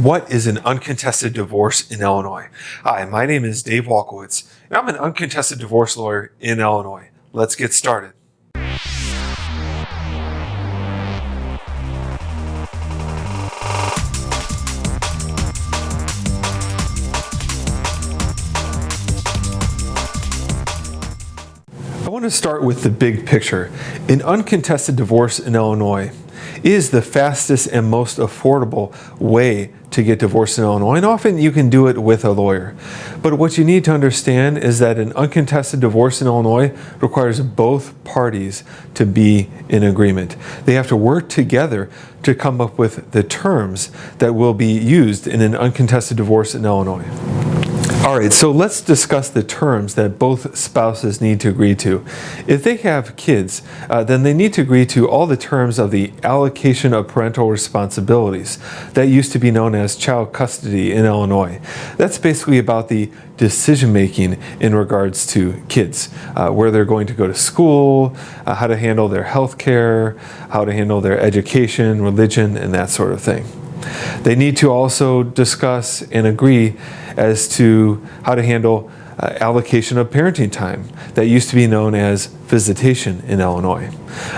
What is an uncontested divorce in Illinois? Hi, my name is Dave Walkowitz, and I'm an uncontested divorce lawyer in Illinois. Let's get started. I want to start with the big picture. An uncontested divorce in Illinois is the fastest and most affordable way to get divorced in Illinois, and often you can do it with a lawyer. But what you need to understand is that an uncontested divorce in Illinois requires both parties to be in agreement. They have to work together to come up with the terms that will be used in an uncontested divorce in Illinois. All right, so let's discuss the terms that both spouses need to agree to. If they have kids, then they need to agree to all the terms of the allocation of parental responsibilities. That used to be known as child custody in Illinois. That's basically about the decision making in regards to kids, where they're going to go to school, how to handle their health care, how to handle their education, religion, and that sort of thing. They need to also discuss and agree as to how to handle allocation of parenting time. That used to be known as visitation in Illinois.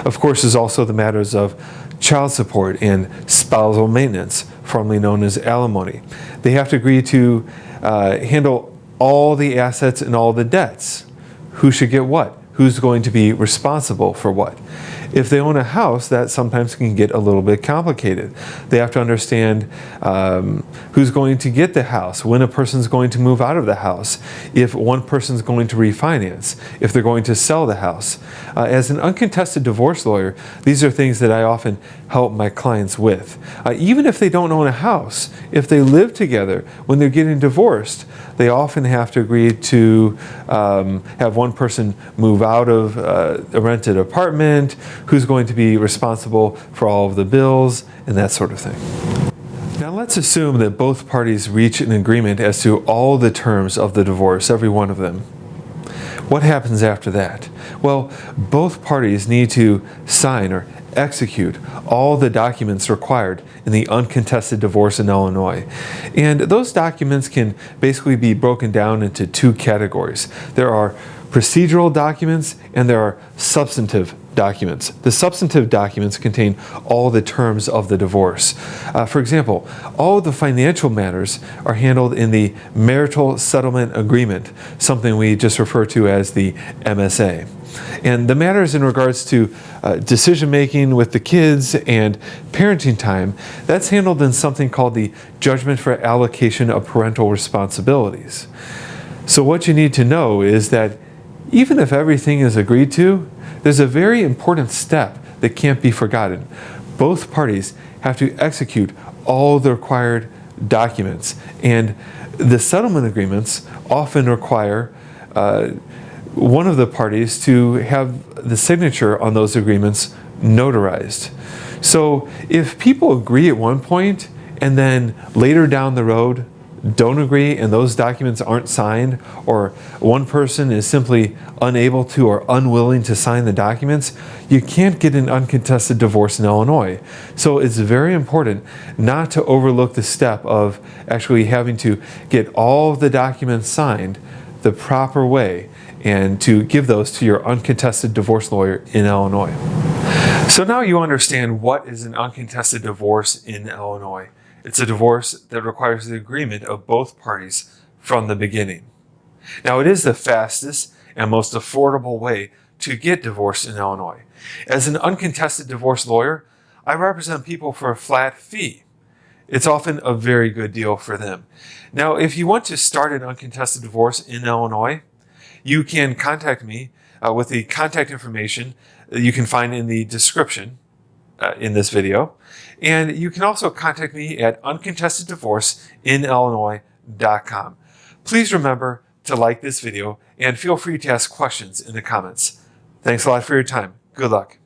Of course, there's also the matters of child support and spousal maintenance, formerly known as alimony. They have to agree to handle all the assets and all the debts. Who should get what? Who's going to be responsible for what? If they own a house, that sometimes can get a little bit complicated. They have to understand who's going to get the house, when a person's going to move out of the house, if one person's going to refinance, if they're going to sell the house. As an uncontested divorce lawyer, these are things that I often help my clients with. Even if they don't own a house, if they live together, when they're getting divorced, they often have to agree to have one person move out of a rented apartment, who's going to be responsible for all of the bills, and that sort of thing. Now let's assume that both parties reach an agreement as to all the terms of the divorce, every one of them. What happens after that? Well, both parties need to sign or execute all the documents required in the uncontested divorce in Illinois. And those documents can basically be broken down into two categories. There are procedural documents and there are substantive documents. The substantive documents contain all the terms of the divorce. For example, all the financial matters are handled in the marital settlement agreement, something we just refer to as the MSA. And the matters in regards to decision making with the kids and parenting time, that's handled in something called the Judgment for Allocation of Parental Responsibilities. So what you need to know is that even if everything is agreed to, there's a very important step that can't be forgotten. Both parties have to execute all the required documents, and the settlement agreements often require one of the parties to have the signature on those agreements notarized. So if people agree at one point and then later down the road don't agree and those documents aren't signed, or one person is simply unable to or unwilling to sign the documents, you can't get an uncontested divorce in Illinois. So it's very important not to overlook the step of actually having to get all of the documents signed the proper way and to give those to your uncontested divorce lawyer in Illinois. So now you understand what is an uncontested divorce in Illinois. It's a divorce that requires the agreement of both parties from the beginning. Now, it is the fastest and most affordable way to get divorced in Illinois. As an uncontested divorce lawyer, I represent people for a flat fee. It's often a very good deal for them. Now, if you want to start an uncontested divorce in Illinois, you can contact me with the contact information that you can find in the description in this video. And you can also contact me at uncontesteddivorceinillinois.com. Please remember to like this video and feel free to ask questions in the comments. Thanks a lot for your time. Good luck.